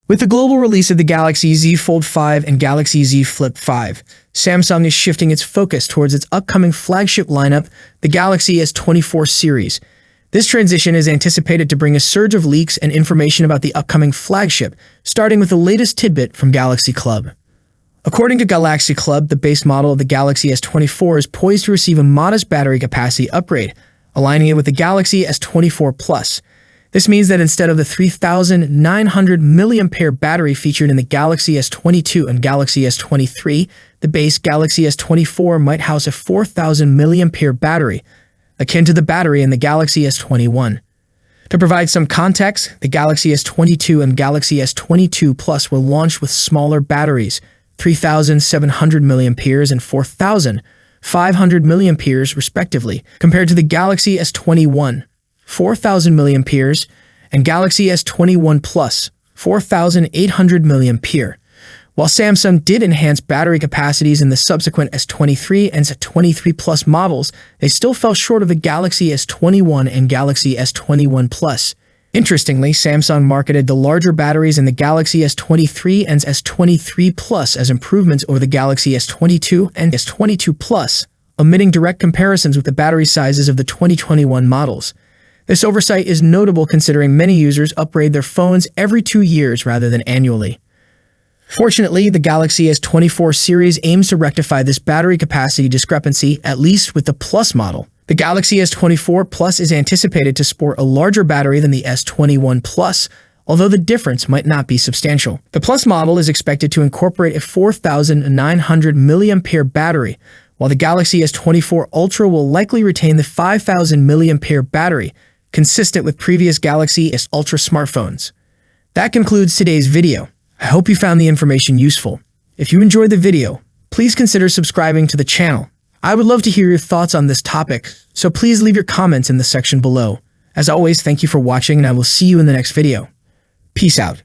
With the global release of the Galaxy Z Fold 5 and Galaxy Z Flip 5, Samsung is shifting its focus towards its upcoming flagship lineup, the Galaxy S24 series. This transition is anticipated to bring a surge of leaks and information about the upcoming flagship, starting with the latest tidbit from GalaxyClub. According to GalaxyClub, the base model of the Galaxy S24 is poised to receive a modest battery capacity upgrade, aligning it with the Galaxy S24 Plus. This means that instead of the 3,900 milliampere battery featured in the Galaxy S22 and Galaxy S23, the base Galaxy S24 might house a 4,000 milliampere battery, akin to the battery in the Galaxy S21. To provide some context, the Galaxy S22 and Galaxy S22 Plus were launched with smaller batteries, 3,700 milliamperes and 4,500 milliamperes respectively, compared to the Galaxy S21, 4,000 milliamperes, and Galaxy S21 Plus, 4,800 milliampere. While Samsung did enhance battery capacities in the subsequent S23 and S23 Plus models, they still fell short of the Galaxy S21 and Galaxy S21 Plus. Interestingly, Samsung marketed the larger batteries in the Galaxy S23 and S23 Plus as improvements over the Galaxy S22 and S22 Plus, omitting direct comparisons with the battery sizes of the 2021 models. This oversight is notable considering many users upgrade their phones every 2 years rather than annually. Fortunately, the Galaxy S24 series aims to rectify this battery capacity discrepancy, at least with the Plus model. The Galaxy S24 Plus is anticipated to sport a larger battery than the S21 Plus, although the difference might not be substantial. The Plus model is expected to incorporate a 4,900 milliampere battery, while the Galaxy S24 Ultra will likely retain the 5,000 milliampere battery, consistent with previous Galaxy S Ultra smartphones. That concludes today's video. I hope you found the information useful. If you enjoyed the video, please consider subscribing to the channel. I would love to hear your thoughts on this topic, so please leave your comments in the section below. As always, thank you for watching, and I will see you in the next video. Peace out.